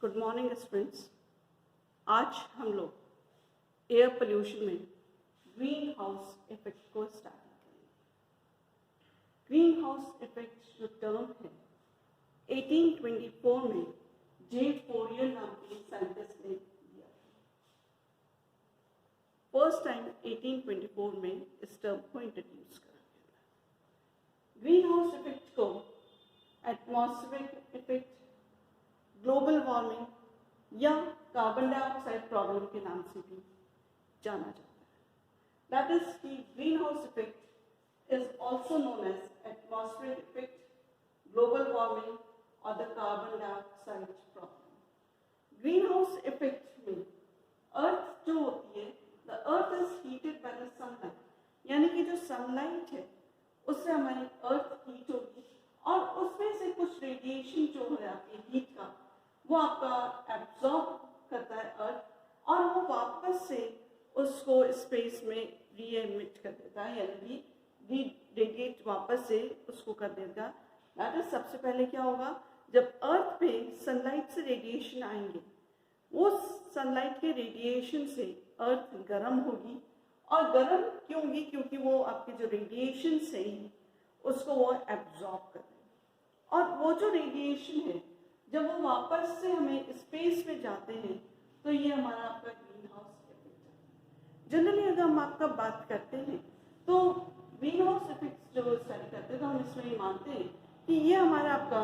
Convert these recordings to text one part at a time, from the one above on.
Good morning students. आज हम लोग एयर पोल्यूशन में ग्रीन हाउस इफेक्ट को स्टार्ट करेंगे। ग्रीन हाउस इफेक्ट जो टर्म है 1824 में जे फोरियर नाम के साइंटिस्ट ने दिया था। फर्स्ट टाइम 1824 में इस टर्म को इंट्रोड्यूस करा गया। ग्रीन हाउस इफेक्ट को एटमॉस्फेरिक इफेक्ट, ग्लोबल वार्मिंग या कार्बन डाइऑक्साइड प्रॉब्लम के नाम से भी जाना जाता है। दैट इज की greenhouse effect is also known as atmospheric effect, global warming और the carbon dioxide problem. Greenhouse effect में अर्थ जो होती है, the earth is heated by the sunlight, यानी कि जो सनलाइट है उससे हमारी अर्थ हीट होगी और उसमें से कुछ रेडिएशन जो हो जाती है हीट का, वो आपका एब्जॉर्ब करता है अर्थ और वो वापस से उसको स्पेस में री एमिट कर देता है, यानी कि रेडिएट वापस से उसको कर देगा। दैट इज सबसे पहले क्या होगा, जब अर्थ पे सनलाइट से रेडिएशन आएंगे, वो सनलाइट के रेडिएशन से अर्थ गर्म होगी। और गर्म क्यों होगी? क्योंकि वो आपके जो रेडिएशन से ही उसको वो एब्जॉर्ब कर देगा। और वो जो रेडिएशन है जब वो वापस से हमें स्पेस में जाते हैं तो ये हमारा आपका ग्रीन हाउस इफेक्ट है। जनरली अगर हम आपका बात करते हैं तो ग्रीन हाउस इफेक्ट जो स्टडी करते हैं तो हम इसमें ये मानते हैं कि ये हमारा आपका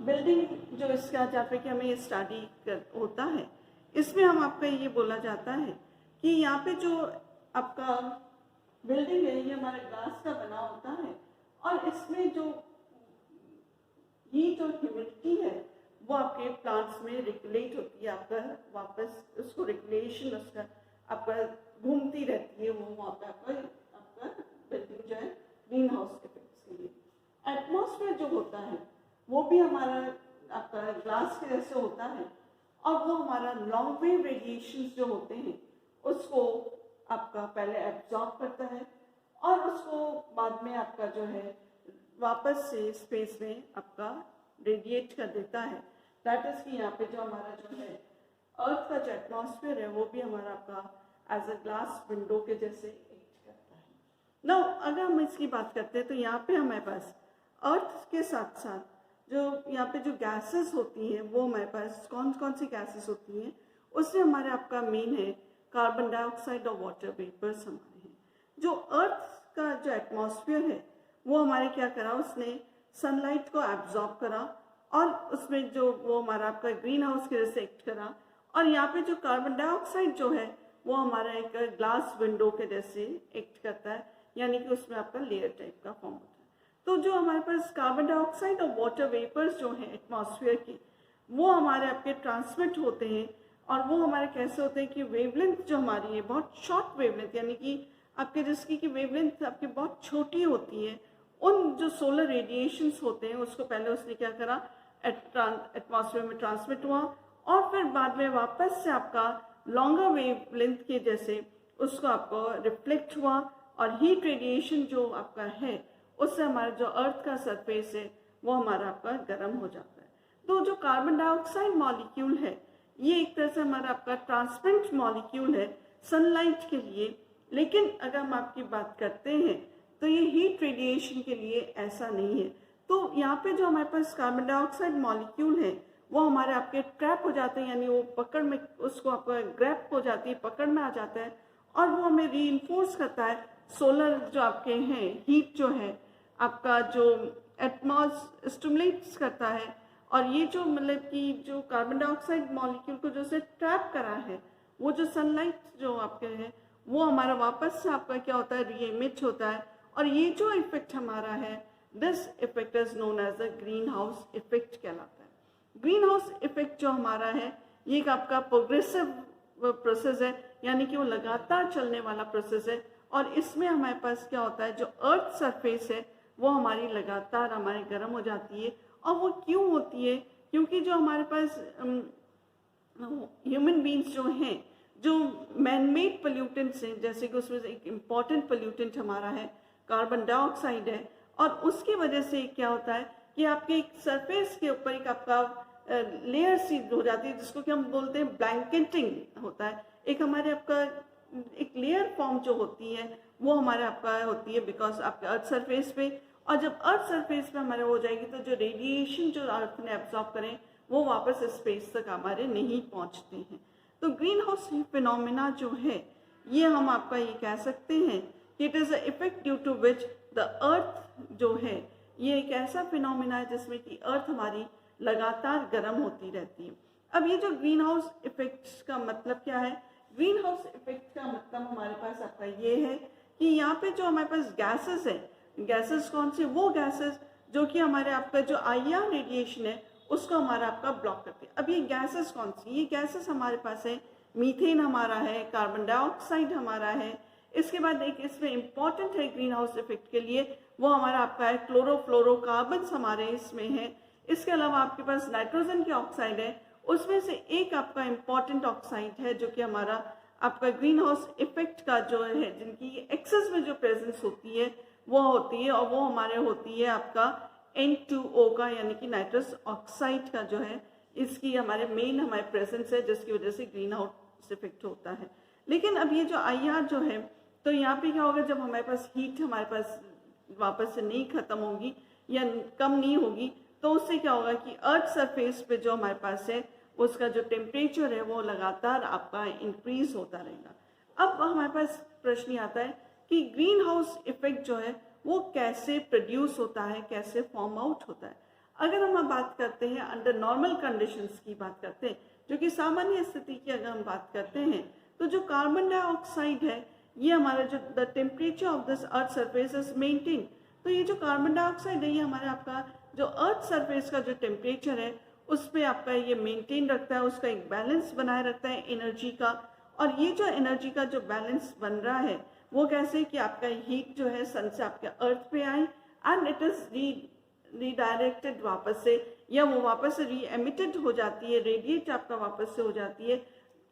बिल्डिंग जो इसका जहाँ पे कि हमें स्टडी होता है, इसमें हम आपका ये बोला जाता है कि यहाँ पे जो आपका बिल्डिंग है ये हमारा ग्लास का बना होता है और इसमें जो हीट और ह्यूमिडिटी है वो आपके प्लांट्स में रेगुलेट होती है, आपका वापस उसको रेगुलेशन उसका आपका घूमती रहती है, वो वहाँ पे आपका बिल्डिंग जो है ग्रीन हाउस इफेक्ट्स के लिए। एटमॉस्फेयर जो होता है वो भी हमारा आपका ग्लास के जैसे होता है और वो हमारा लॉन्ग वेव रेडिएशन जो होते हैं उसको आपका पहले एब्जॉर्ब करता है और उसको बाद में आपका जो है वापस से स्पेस में आपका रेडिएट कर देता है। दैट इज कि यहाँ पे जो हमारा जो है अर्थ का जो एटमॉस्फेयर है वो भी हमारा आपका एज अ ग्लास विंडो के जैसे एक्ट करता है। नाउ अगर हम इसकी बात करते हैं तो यहाँ पे हमारे पास अर्थ के साथ साथ जो यहाँ पे जो गैसेस होती हैं वो हमारे पास कौन कौन सी गैसेस होती हैं, उससे हमारे आपका मेन है कार्बन डाइऑक्साइड और वाटर वेपर्स हमारे हैं। जो अर्थ का जो एटमॉस्फेयर है वो हमारे क्या करा, उसने सनलाइट को एब्जॉर्ब करा और उसमें जो वो हमारा आपका ग्रीन हाउस के जैसे एक्ट करा और यहाँ पे जो कार्बन डाइऑक्साइड जो है वो हमारा एक ग्लास विंडो के जैसे एक्ट करता है, यानी कि उसमें आपका लेयर टाइप का फॉर्म होता है। तो जो हमारे पास कार्बन डाइऑक्साइड और वाटर वेपर्स जो हैं एटमॉस्फेयर के, वो हमारे आपके ट्रांसमिट होते हैं और वो हमारे कैसे होते हैं कि वेवलेंथ जो हमारी है बहुत शॉर्ट वेवलेंथ, यानी कि आपके जिसकी की वेवलेंथ आपकी बहुत छोटी होती है, उन जो सोलर रेडिएशंस होते हैं उसको पहले उसने क्या करा, एटमॉस्फेयर में ट्रांसमिट हुआ और फिर बाद में वापस से आपका लॉन्गर वेवलेंथ के जैसे उसको आपको रिफ्लेक्ट हुआ और हीट रेडिएशन जो आपका है उससे हमारा जो अर्थ का सरफेस है वो हमारा आपका गर्म हो जाता है। तो जो कार्बन डाइऑक्साइड मॉलिक्यूल है ये एक तरह से हमारा आपका ट्रांसपेरेंट मॉलिक्यूल है सनलाइट के लिए, लेकिन अगर हम आपकी बात करते हैं तो ये हीट रेडिएशन के लिए ऐसा नहीं है। तो यहाँ पे जो हमारे पास कार्बन डाइऑक्साइड मॉलिक्यूल है वो हमारे आपके ट्रैप हो जाते हैं, यानी वो पकड़ में उसको आपका ग्रैप हो जाती है, पकड़ में आ जाता है और वो हमें रीइंफोर्स करता है। सोलर जो आपके हैं हीट जो है आपका जो स्टिमुलेट्स करता है और ये जो मतलब कि जो कार्बन डाइऑक्साइड मॉलिक्यूल को जो से ट्रैप करा है वो जो सनलाइट जो आपके है वो हमारा वापस से आपका क्या होता है, रीएमिट होता है और ये जो इफेक्ट हमारा है this effect is known as a greenhouse effect कहलाता है। ग्रीन हाउस इफेक्ट जो हमारा है ये एक आपका प्रोग्रेसिव प्रोसेस है, यानी कि वो लगातार चलने वाला प्रोसेस है और इसमें हमारे पास क्या होता है, जो अर्थ सरफेस है वो हमारी लगातार हमारी गर्म हो जाती है। और वो क्यों होती है? क्योंकि जो हमारे पास ह्यूमन बींग्स जो हैं जो मैनमेड पोल्यूटेंट्स हैं, जैसे कि उसमें एक इम्पॉर्टेंट पोल्यूटेंट हमारा है कार्बन डाइऑक्साइड है और उसकी वजह से क्या होता है कि आपके एक सरफेस के ऊपर एक आपका लेयर सी हो जाती है, जिसको कि हम बोलते हैं ब्लैंकेटिंग होता है। एक हमारे आपका एक लेयर फॉर्म जो होती है वो हमारे आपका होती है बिकॉज आपके अर्थ सरफेस पे, और जब अर्थ सरफेस पे हमारे हो जाएगी तो जो रेडिएशन जो अर्थ ने एब्जॉर्ब करें वो वापस स्पेस तक हमारे नहीं पहुंचते हैं। तो ग्रीन हाउस फिनोमिना जो है ये हम आपका ये कह सकते हैं कि it is a effect due to which the earth जो है ये एक ऐसा फिनोमिना है जिसमें कि अर्थ हमारी लगातार गर्म होती रहती है। अब ये जो ग्रीन हाउस इफेक्ट का मतलब क्या है? ग्रीन हाउस इफेक्ट का मतलब हमारे पास आपका ये है कि यहाँ पे जो हमारे पास गैसेस है, गैसेस कौन सी? वो गैसेस जो कि हमारे आपका जो IR रेडिएशन है उसको हमारा आपका ब्लॉक करते हैं। अब ये गैसेस कौन सी? ये गैसेस हमारे पास है, मीथेन हमारा है, कार्बन डाइऑक्साइड हमारा है, इसके बाद एक इसमें इंपॉर्टेंट है ग्रीन हाउस इफेक्ट के लिए वो हमारा आपका है क्लोरोफ्लोरोकार्बन्स हमारे इसमें है। इसके अलावा आपके पास नाइट्रोजन की ऑक्साइड है, उसमें से एक आपका इम्पॉर्टेंट ऑक्साइड है जो कि हमारा आपका ग्रीन हाउस इफेक्ट का जो है जिनकी एक्सेस में जो प्रेजेंस होती है वो होती है, और वो हमारे होती है आपका N2O का यानी कि नाइट्रस ऑक्साइड का जो है इसकी हमारे मेन हमारे प्रेजेंस है जिसकी वजह से ग्रीन हाउस इफेक्ट होता है। लेकिन अब ये जो IR जो है तो यहाँ पे क्या होगा, जब हमारे पास हीट हमारे पास वापस से नहीं खत्म होगी या कम नहीं होगी तो उससे क्या होगा कि अर्थ सरफेस पे जो हमारे पास है उसका जो टेम्परेचर है वो लगातार आपका इंक्रीज होता रहेगा। अब हमारे पास प्रश्न आता है कि ग्रीन हाउस इफेक्ट जो है वो कैसे प्रोड्यूस होता है, कैसे फॉर्म आउट होता है। अगर हम बात करते हैं अंडर नॉर्मल कंडीशंस की बात करते हैं, जो कि सामान्य स्थिति की अगर हम बात करते हैं तो जो कार्बन डाइऑक्साइड है ये हमारा जो the temperature of this earth surface is maintain. तो ये जो कार्बन डाइऑक्साइड है ये हमारा आपका जो अर्थ सरफेस का जो टेम्परेचर है उस पर आपका ये मेंटेन रखता है, उसका एक बैलेंस बनाए रखता है एनर्जी का। और ये जो एनर्जी का जो बैलेंस बन रहा है वो कैसे कि आपका हीट जो है सन से आपके अर्थ पे आए एंड इट इज रीडायरेक्टेड वापस से, या वो वापस से री एमिटेड हो जाती है, रेडिएट आपका वापस से हो जाती है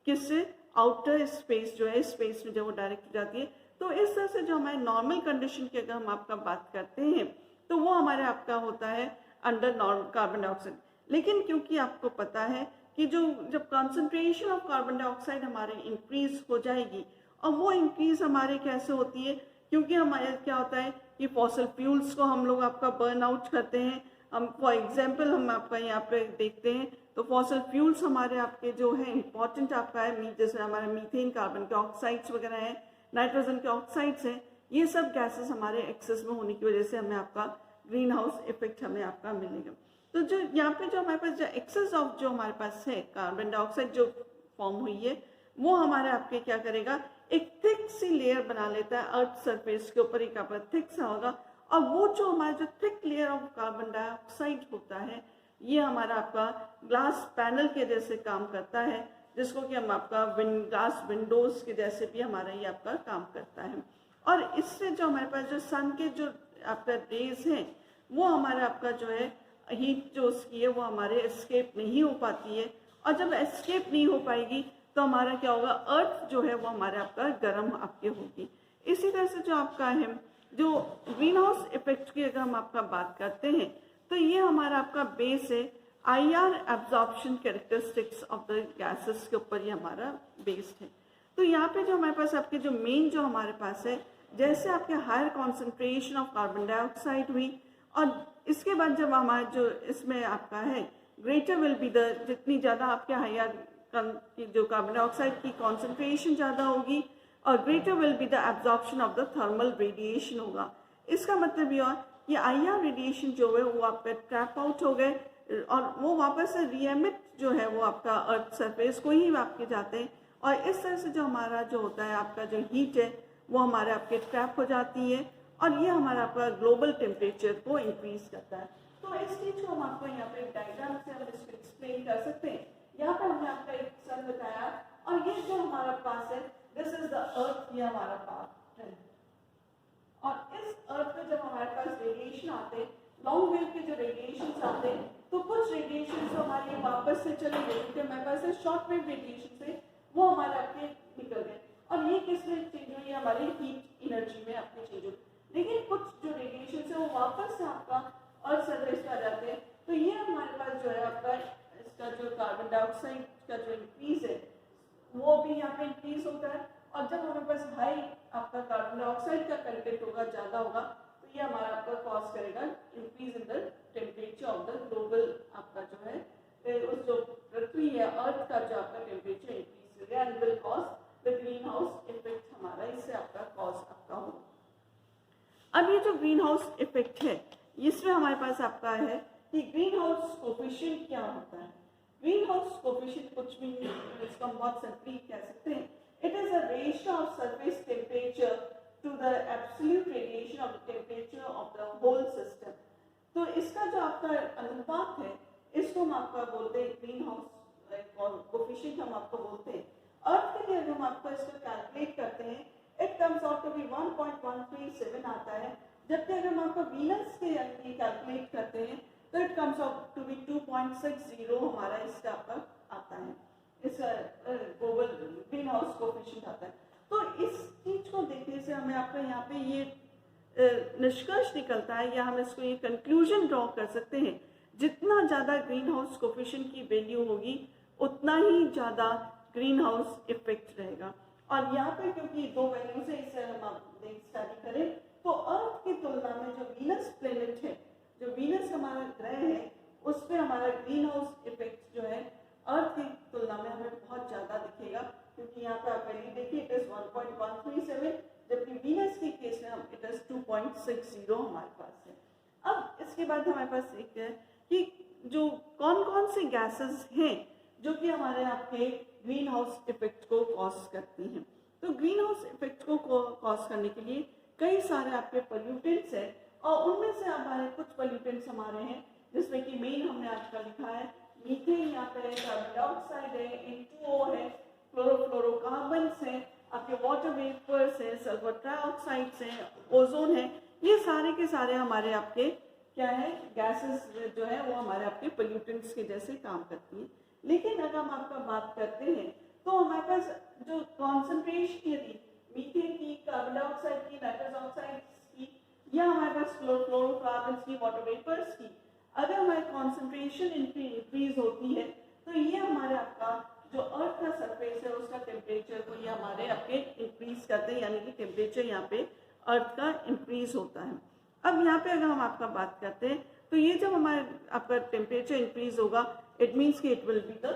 किससे? आउटर स्पेस जो है स्पेस में जब वो डायरेक्ट हो जाती है। तो इस तरह से जो हमारे नॉर्मल कंडीशन की अगर हम आपका बात करते हैं तो वो हमारे आपका होता है अंडर कार्बन डाइऑक्साइड। लेकिन क्योंकि आपको पता है कि जो जब कॉन्सेंट्रेशन ऑफ कार्बन डाइऑक्साइड हमारे इंक्रीज हो जाएगी, और वो इंक्रीज हमारे कैसे होती है, क्योंकि हमारे क्या होता है कि फॉसिल फ्यूल्स को हम लोग आपका बर्न आउट करते हैं। हम फॉर एग्जांपल हम आपका यहाँ पे देखते हैं तो फॉसिल फ्यूल्स हमारे आपके जो है इंपॉर्टेंट आपका है, जैसे हमारे मीथेन, कार्बन के ऑक्साइड्स वगैरह हैं, नाइट्रोजन के ऑक्साइड्स हैं, ये सब गैसेस हमारे एक्सेस में होने की वजह से हमें आपका ग्रीन हाउस इफेक्ट हमें आपका मिलेगा। तो जो यहाँ पे जो हमारे पास जो एक्सेस ऑफ जो हमारे पास है कार्बन डाइऑक्साइड जो फॉर्म हुई है वो हमारे आपके क्या करेगा, एक थिक सी लेयर बना लेता है अर्थ सरफेस के ऊपर, एक आपका थिक सा होगा, और वो जो हमारा जो thick layer of carbon dioxide होता है ये हमारा आपका ग्लास पैनल के जैसे काम करता है, जिसको कि हम आपका ग्लास विंडोज के जैसे भी हमारा ये आपका काम करता है। और इससे जो हमारे पास जो सन के जो आपका रेज हैं वो हमारा आपका जो है हीट जो उसकी है वो हमारे एस्केप नहीं हो पाती है, और जब एस्केप नहीं हो पाएगी तो हमारा क्या होगा, अर्थ जो है वो हमारे आपका गर्म आपके होगी। इसी तरह से जो आपका है जो ग्रीन हाउस इफेक्ट की अगर हम आपका बात करते हैं तो ये हमारा आपका बेस है IR absorption characteristics of the gases के ऊपर ये हमारा बेस्ड है। तो यहाँ पे जो हमारे पास आपके जो मेन जो हमारे पास है, जैसे आपके higher concentration of carbon dioxide हुई, और इसके बाद जब हमारा जो इसमें आपका है ग्रेटर विल बी द, जितनी ज़्यादा आपके हायर की जो कार्बन डाइऑक्साइड की कॉन्सेंट्रेशन ज़्यादा होगी और greater will be the absorption of the thermal radiation होगा। इसका मतलब ये कि IR रेडिएशन जो है वो आपका ट्रैप आउट हो गए और वो वापस से रीएमिट जो है वो आपका अर्थ सरफेस को ही आपके जाते हैं, और इस तरह से जो हमारा जो होता है आपका जो हीट है वो हमारे आपके ट्रैप हो जाती है, और ये हमारा आपका ग्लोबल टेम्परेचर को इंक्रीज करता है। तो इस चीज़ को हम आपको यहाँ पे डायग्राम से हम इसको एक्सप्लेन कर सकते हैं। यहाँ पर हमने आपका एक सन बताया, और ये जो हमारा पास है दिस इज द अर्थ, ये हमारा पार्ट है, और इस अर्थ पे जब हमारे पास रेडिएशन आते हैं, लॉन्ग वेव के जो रेडिएशन आते हैं, तो कुछ रेडिएशन हमारे वापस से चले गए क्योंकि हमारे पास शॉर्ट वेव रेडिएशन से वो हमारे आपके निकल गए, और ये किसमें चेंज हुई, हमारी हीट एनर्जी में आपके चेंज हुई। लेकिन कुछ जो रेडिएशन है वो वापस से आपका अर्थ सरफेस पे आ जाते हैं, तो ये हमारे पास जो है आपका का जो कार्बन डाइऑक्साइड का जो इंक्रीज है वो भी यहाँ पे इंक्रीज होता है। और जब हमारे पास हाई आपका कार्बन डाइऑक्साइड का कंटेंट होगा, ज़्यादा होगा, तो ये हमारा आपका कॉज करेगा increase in the temperature of the global आपका जो है उस जो पृथ्वी है अर्थ का जो आपका टेम्परेचर इंक्रीज करेगा and will cause the greenhouse effect हमारा इससे आपका कॉज आपका होगा। अब ये जो ग्रीन हाउस इफेक्ट है इसमें हमारे पास आपका है कि ग्रीन हाउस कोफिशिएंट क्या होता है। ग्रीन हाउस कोफिशिएंट कुछ भी इसको हम बहुत सिंपली कह सकते हैं, it is a ratio of surface temperature to the absolute radiation of the temperature of the whole system. तो इसका जो आपका अनुपात है इसको हम आपका बोलते हैं ग्रीन हाउस कोफिशिएंट हम आपको बोलते हैं। अर्थ के लिए अगर हम आपको इसको कैलकुलेट करते हैं it comes out to be 1.137 आता है, जबकि अगर हम आपको वीनस के लिए कैलकुलेट करते हैं तो it comes out to be 2.60 हमारा इसका आपका आता है, इसका ग्लोबल ग्रीन हाउस कोफिशिएंट आता है। तो इस चीज को देखने से हमें आपका यहाँ पे ये निष्कर्ष निकलता है या हम इसको ये कंक्लूजन ड्रॉ कर सकते हैं, जितना ज़्यादा ग्रीन हाउस कोफिशिएंट की वैल्यू होगी उतना ही ज़्यादा ग्रीन हाउस इफेक्ट रहेगा। और यहाँ पे क्योंकि दो वैल्यूज है, इसे हम स्टडी करें तो अर्थ की तुलना में जो वीनस प्लेनेट है, जो वीनस हमारा ग्रह है, उस पर हमारा ग्रीन हाउस इफेक्ट जो है अर्थ की तुलना में हमें बहुत ज़्यादा दिखेगा, क्योंकि यहाँ पे आप वैल्यू देखिए इट इज 1.137, जबकि वीनस के केस में हम इट इज 2.60 हमारे पास है। अब इसके बाद हमारे पास एक है कि जो कौन कौन से गैसेस हैं जो कि हमारे आपके ग्रीन हाउस इफेक्ट को कॉज करती हैं। तो ग्रीन हाउस इफेक्ट को कॉज करने के लिए कई सारे आपके पोल्यूटेंट्स हैं, और उनमें से हमारे कुछ पोल्यूटेंट्स हमारे हैं जिसमें कि मेन हमने आपका लिखा है मीथेन, यहाँ पे कार्बन डाइऑक्साइड है, N2O है, क्लोरोफ्लोरोकार्बन्स हैं, आपके वाटर वेपर्स हैं, सल्फर ट्राइऑक्साइड्स हैं, ओजोन है। ये सारे के सारे हमारे आपके क्या है गैसेस जो है वो हमारे आपके पोल्यूटेंट्स के जैसे काम करती है। लेकिन अगर हम आपका बात करते हैं तो हमारे पास जो कॉन्सेंट्रेशन यदि मीथेन की, कार्बन डाइऑक्साइड की, नाइट्रस ऑक्साइड की या हमारे पास क्लोरोफ्लोरोकार्बन्स की, वाटर वेपर्स की, अगर हमारी कॉन्सेंट्रेशन इंक्रीज होती है तो ये हमारे आपका जो अर्थ का सरफेस है उसका टेम्परेचर को ये हमारे आपके इंक्रीज करते हैं, यानी कि टेम्परेचर यहाँ पे अर्थ का इंक्रीज होता है। अब यहाँ पे अगर हम आपका बात करते हैं तो ये जब हमारे आपका टेम्परेचर इंक्रीज होगा इट मीन्स कि इट विल बी द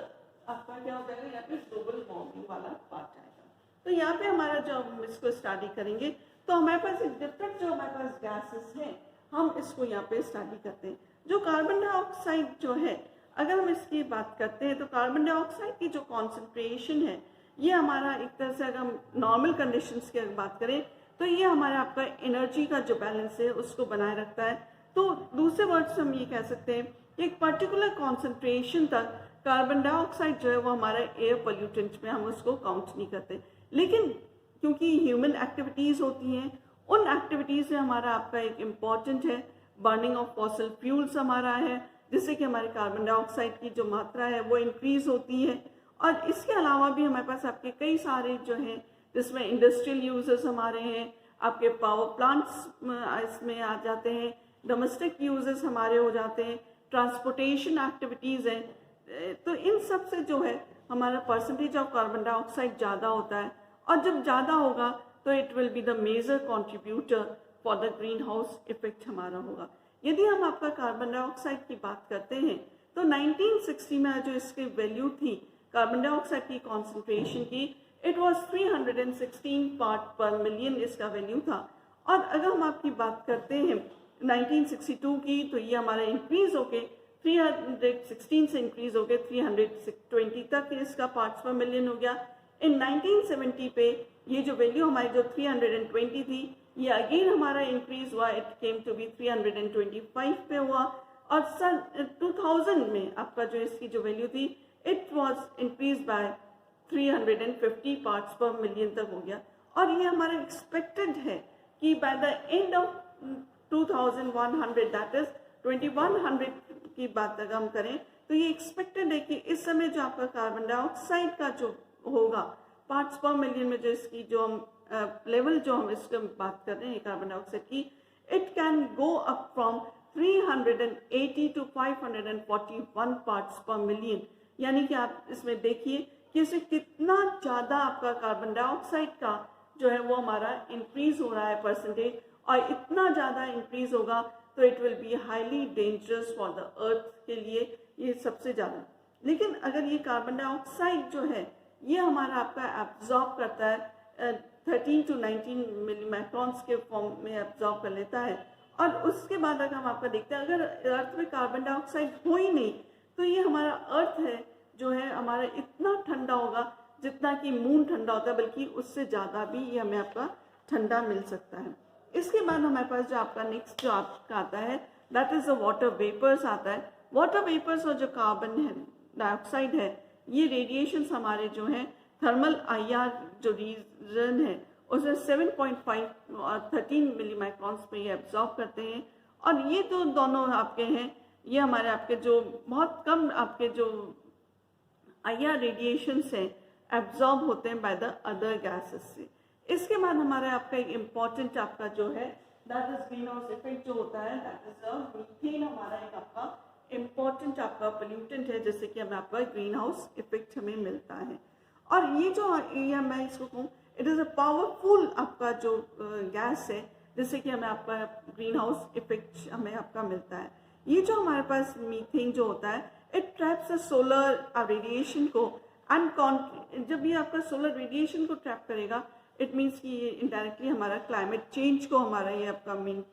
आपका क्या हो जाएगा यहाँ पे ग्लोबल वार्मिंग वाला पार्ट आएगा। तो यहाँ पे हमारा जो हम इसको स्टडी करेंगे तो हमारे पास एक डिफरेंट जो हमारे पास गैसेस हैं हम इसको यहाँ पे स्टडी करते हैं। जो कार्बन डाइऑक्साइड जो है अगर हम इसकी बात करते हैं तो कार्बन डाइऑक्साइड की जो कॉन्सेंट्रेशन है ये हमारा एक तरह से अगर हम नॉर्मल कंडीशंस की अगर बात करें तो ये हमारा आपका एनर्जी का जो बैलेंस है उसको बनाए रखता है। तो दूसरे वर्ड्स हम ये कह सकते हैं कि एक पर्टिकुलर कॉन्सेंट्रेशन तक कार्बन डाइऑक्साइड जो है वो हमारा एयर पोल्यूटेंट में हम उसको काउंट नहीं करते, लेकिन क्योंकि ह्यूमन एक्टिविटीज़ होती हैं उन एक्टिविटीज़ में हमारा आपका एक इम्पॉर्टेंट है बर्निंग ऑफ फॉसिल फ्यूल्स हमारा है, जिससे कि हमारे कार्बन डाइऑक्साइड की जो मात्रा है वो इंक्रीज होती है। और इसके अलावा भी हमारे पास आपके कई सारे जो हैं जिसमें इंडस्ट्रियल यूजेस हमारे हैं, आपके पावर प्लांट्स इसमें आ जाते हैं, डोमेस्टिक यूजेस हमारे हो जाते हैं, ट्रांसपोर्टेशन एक्टिविटीज़ हैं। तो इन सब से जो है हमारा परसेंटेज ऑफ कार्बन डाइऑक्साइड ज़्यादा होता है, और जब ज़्यादा होगा तो it will be the major contributor for the greenhouse effect हमारा होगा। यदि हम आपका कार्बन डाइऑक्साइड की बात करते हैं तो 1960 में जो इसकी वैल्यू थी कार्बन डाइऑक्साइड की कॉन्सेंट्रेशन की इट वाज 316 पार्ट पर मिलियन इसका वैल्यू था। और अगर हम आपकी बात करते हैं 1962 की तो ये हमारा इंक्रीज होके 316 से इंक्रीज होके 320 तक इसका पार्ट्स पर मिलियन हो गया। इन 1970 पे ये जो वैल्यू हमारी जो 320 थी ये अगेन हमारा इंक्रीज हुआ, इट केम टू बी 325 पे हुआ। और सन 2000 में आपका जो इसकी जो वैल्यू थी it was increase by 350 parts per million तक हो गया। और ये हमारा एक्सपेक्टेड है कि by the end of 2100 that is 2100 की बात अगर हम करें तो ये एक्सपेक्टेड है कि इस समय जो आपका कार्बन डाइऑक्साइड का जो होगा पार्ट्स पर मिलियन में जो इसकी जो हम लेवल जो हम इसकी बात कर रहे हैं कार्बन डाइऑक्साइड की, it can go up from 380 to 541 parts per million. यानी कि आप इसमें देखिए कि इसमें कितना ज़्यादा आपका कार्बन डाइऑक्साइड का जो है वो हमारा इंक्रीज हो रहा है परसेंटेज, और इतना ज़्यादा इंक्रीज होगा तो it will be highly dangerous for the earth के लिए, ये सबसे ज़्यादा। लेकिन अगर ये कार्बन डाइऑक्साइड जो है ये हमारा आपका एब्जॉर्ब करता है 13 to 19 मिलीमाइक्रॉन्स के फॉर्म में एब्जॉर्ब कर लेता है, और उसके बाद अगर हम आपका देखते हैं अगर अर्थ में कार्बन डाइऑक्साइड हो ही नहीं तो ये हमारा अर्थ है जो है हमारा इतना ठंडा होगा जितना कि मून ठंडा होता है, बल्कि उससे ज़्यादा भी ये हमें आपका ठंडा मिल सकता है। इसके बाद हमारे पास जो आपका नेक्स्ट जो आपका आता है that is the water vapours आता है। वाटर वेपर्स और जो कार्बन डाइऑक्साइड है ये रेडिएशंस हमारे जो हैं थर्मल IR जो रीजन है उसे 7.5 और 13 मिलीमाइक्रॉन्स पे ये एब्जॉर्ब करते हैं, और ये तो दोनों आपके हैं ये हमारे आपके जो बहुत कम आपके जो IR रेडिएशंस हैं एब्जॉर्ब होते हैं बाय द अदर गैसेस से। इसके बाद हमारा आपका एक इम्पॉर्टेंट आपका जो है that is green house effect जो होता है दैट इज मीथेन, हमारा एक आपका इम्पॉर्टेंट आपका पोल्यूटेंट है जैसे कि हमें आपका ग्रीन हाउस इफेक्ट हमें मिलता है। और ये जो ये मैं इसको कहूँ इट इज़ अ पावरफुल आपका जो गैस है जैसे कि हमें आपका ग्रीन हाउस इफेक्ट हमें आपका मिलता है। ये जो हमारे पास मीथेन जो होता है इट ट्रैप्स सोलर रेडिएशन को, एंड जब ये आपका सोलर रेडिएशन को ट्रैप करेगा इट मीन्स कि ये इनडायरेक्टली हमारा क्लाइमेट चेंज को हमारा ये आपका मीन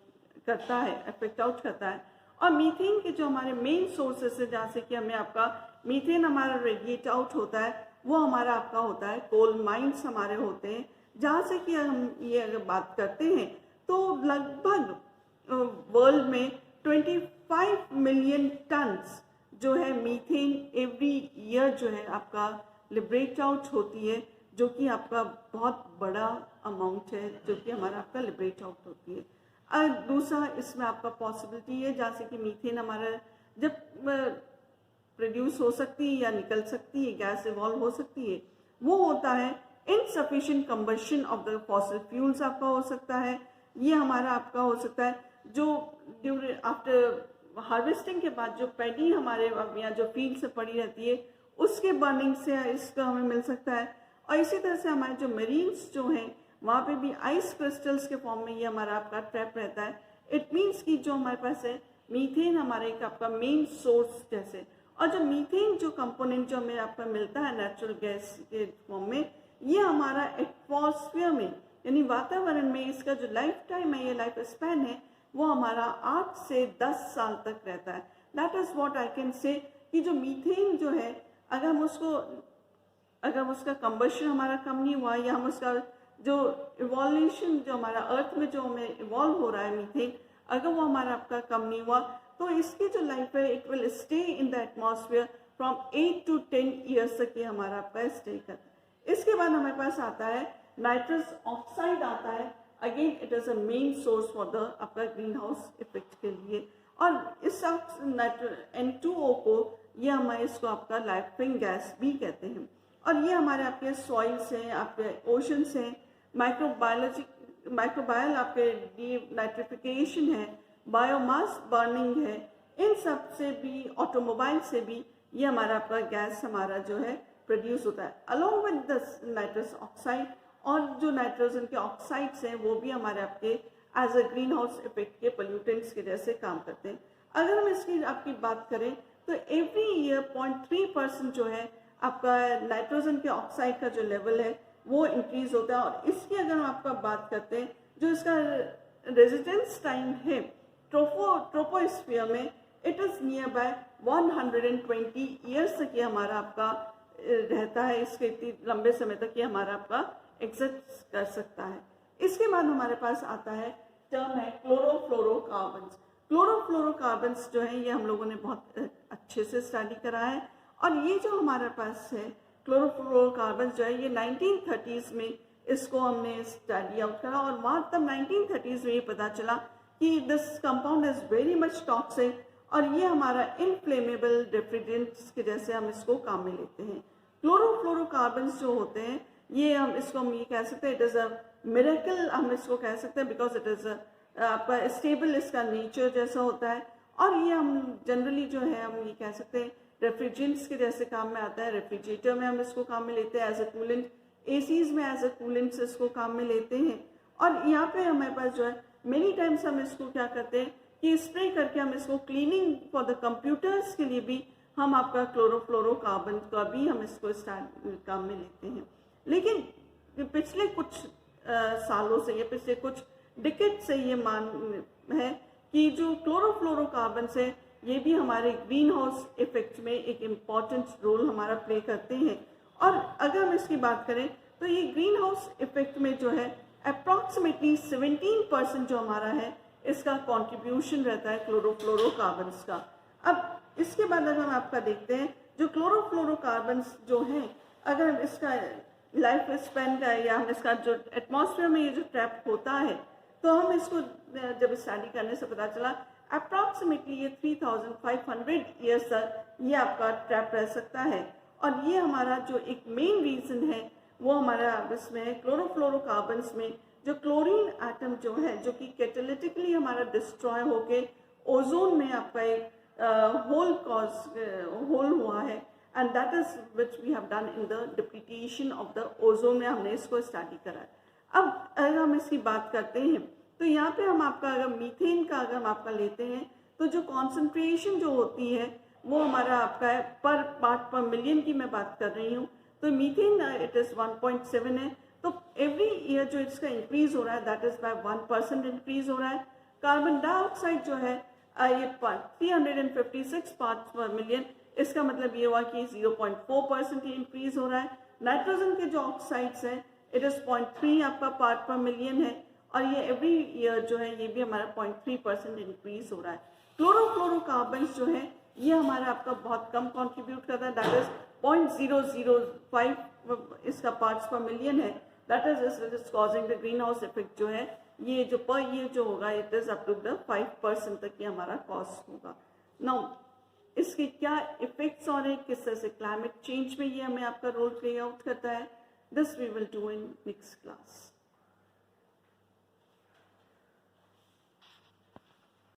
करता है, इफेक्ट आउट करता है। और मीथेन के जो हमारे मेन सोर्सेस है जहाँ से कि हमें आपका मीथेन हमारा रेडिएट आउट होता है वो हमारा आपका होता है कोल माइंस हमारे होते हैं, जहाँ से कि हम ये अगर बात करते हैं तो लगभग वर्ल्ड में 25 मिलियन टन्स जो है मीथेन एवरी ईयर जो है आपका लिबरेट आउट होती है, जो कि आपका बहुत बड़ा अमाउंट है जो कि हमारा आपका लिबरेट आउट होती है। दूसरा इसमें आपका पॉसिबिलिटी है जैसे कि मीथेन हमारा जब प्रोड्यूस हो सकती है या निकल सकती है, गैस इवॉल्व हो सकती है, वो होता है insufficient combustion of the fossil fuels आपका हो सकता है। ये हमारा आपका हो सकता है जो ड्यूरिंग आफ्टर हार्वेस्टिंग के बाद जो पैडी हमारे यहाँ जो फील्ड से पड़ी रहती है उसके बर्निंग से इसका हमें मिल सकता है। और इसी तरह से हमारे जो मरीन्स जो हैं वहाँ पे भी आइस क्रिस्टल्स के फॉर्म में ये हमारा आपका ट्रैप रहता है। इट मीन्स कि जो हमारे पास है मीथेन हमारे एक आपका मेन सोर्स जैसे, और जो मीथेन जो कंपोनेंट जो हमें आपका मिलता है नेचुरल गैस के फॉर्म में ये हमारा एटमॉस्फेयर में यानी वातावरण में इसका जो लाइफ टाइम है ये लाइफ स्पैन है वो हमारा 8 से 10 साल तक रहता है। That is what I can say कि जो मीथेन जो है अगर उसका कंबशन हमारा कम नहीं हुआ या हम उसका जो इवोल्यूशन जो हमारा अर्थ में जो हमें इवॉल्व हो रहा है मीथेन अगर वो हमारा आपका कम नहीं हुआ तो इसकी जो लाइफ है it will stay in the atmosphere from 8 to 10 years तक ये हमारा आपका स्टे करता है। इसके बाद हमारे पास आता है नाइट्रस ऑक्साइड आता है। Again it is a main source for the आपका ग्रीन हाउस इफेक्ट के लिए, और इस N2O को ये हमारे इसको आपका लाइफिंग गैस भी कहते हैं। और ये हमारे आपके सॉइल्स हैं, आपके ओशंस हैं, माइक्रोबायल आपके डीनाइट्रिफिकेशन है, बायोमास बर्निंग है, इन सब से भी ऑटोमोबाइल से भी ये हमारा आपका गैस हमारा जो है प्रोड्यूस होता है along with the nitrous oxide. और जो नाइट्रोजन के ऑक्साइड्स हैं वो भी हमारे आपके as a greenhouse effect के पोल्यूटेंट्स के जैसे काम करते हैं। अगर हम इसकी आपकी बात करें तो एवरी ईयर 0.3% जो है आपका नाइट्रोजन के ऑक्साइड का जो लेवल है वो इंक्रीज होता है। और इसकी अगर हम आपका बात करते हैं जो इसका रेजिडेंस टाइम है ट्रोपोस्फीयर में it is near by 120 years तक ये हमारा आपका रहता है, इसके इतनी लंबे समय तक ये हमारा आपका एग्जिस्ट कर सकता है। इसके बाद हमारे पास आता है टर्म है क्लोरोफ्लोरोकार्बन्स। क्लोरोफ्लोरोकार्बन्स जो है ये हम लोगों ने बहुत अच्छे से स्टडी करा है, और ये जो हमारे पास है क्लोरोफ्लोरोकार्बन्स जो है ये 1930s में इसको हमने स्टडी आउट करा, और वहाँ तब 1930s में ये पता चला कि this compound is very much toxic, और ये हमारा इनफ्लेमेबल रेफ्रिजरेंट्स के जैसे हम इसको काम में लेते हैं। क्लोरोफ्लोरोकार्बन्स जो होते हैं ये हम ये कह सकते हैं इट इज़ अ मिरेकल हम इसको कह सकते हैं, बिकॉज इट इज़ आपका स्टेबल इसका नेचर जैसा होता है। और ये हम जनरली जो है हम ये कह सकते हैं रेफ्रिजरेंट्स के जैसे काम में आता है। रेफ्रिजरेटर में हम इसको काम में लेते हैं एज अ कूलेंट, एसीज में एज अ कूलेंट इसको काम में लेते हैं। और यहाँ पे हमारे पास जो है मेनी टाइम्स हम इसको क्या करते हैं कि स्प्रे करके हम इसको क्लीनिंग फॉर द कंप्यूटर्स के लिए भी हम आपका क्लोरोफ्लोरोकार्बन का भी हम इसको काम में लेते हैं। लेकिन पिछले कुछ सालों से, या पिछले कुछ डिकेड से ये मान है कि जो क्लोरोफ्लोरोकार्बन है ये भी हमारे ग्रीन हाउस इफेक्ट में एक इम्पॉर्टेंट रोल हमारा प्ले करते हैं। और अगर हम इसकी बात करें तो ये ग्रीन हाउस इफेक्ट में जो है अप्रॉक्सीमेटली 17% जो हमारा है इसका कंट्रीब्यूशन रहता है क्लोरोफ्लोरोकार्बन्स का। अब इसके बाद अगर हम आपका देखते हैं जो क्लोरोफ्लोरोकार्बन्स जो हैं, अगर हम इसका लाइफ स्पैन का या हम इसका जो एटमॉस्फेयर में ये जो ट्रैप होता है, तो हम इसको जब स्टडी करने से पता चला अप्रॉक्सीमेटली ये 3500 ईयर्स तक ये आपका ट्रैप रह सकता है। और ये हमारा जो एक मेन रीज़न है वो हमारा इसमें क्लोरोफ्लोरोकार्बन्स में जो क्लोरीन एटम जो है जो कि कैटालिटिकली हमारा डिस्ट्रॉय होके ओजोन में आपका एक होल हुआ है, and that is which we have done in the depletion of the ozone में हमने इसको स्टडी करा है। अब अगर हम इसकी बात करते हैं तो यहाँ पे हम आपका अगर मीथेन का अगर हम आपका लेते हैं तो जो कॉन्सेंट्रेशन जो होती है वो हमारा आपका है पर पार्ट पर मिलियन की मैं बात कर रही हूँ। तो मीथेन इट इज़ 1.7 है, तो एवरी ईयर जो इसका इंक्रीज हो रहा है दैट इज़ बाय 1% इंक्रीज हो रहा है। कार्बन डाइऑक्साइड जो है ये 356 पार्ट्स पर मिलियन, इसका मतलब ये हुआ कि 0.4% ये इंक्रीज हो रहा है। नाइट्रोजन के जो ऑक्साइड्स हैं इट इज़ 0.3 आपका पार्ट पर मिलियन है, और ये एवरी ईयर जो है ये भी हमारा 0.3% इंक्रीज हो रहा है। क्लोरोफ्लोरोकार्बन्स जो है ये हमारा आपका बहुत कम कंट्रीब्यूट करता है, दैट इज 0.005 इसका पार्ट्स पर मिलियन है। That is causing the greenhouse effect जो है ये जो पर ईयर जो होगा it is up to the 5% तक ये हमारा कॉस्ट होगा। नाउ इसके क्या इफेक्ट्स और किस तरह से क्लाइमेट चेंज में ये हमें आपका रोल प्ले आउट करता है, this we will do in next class.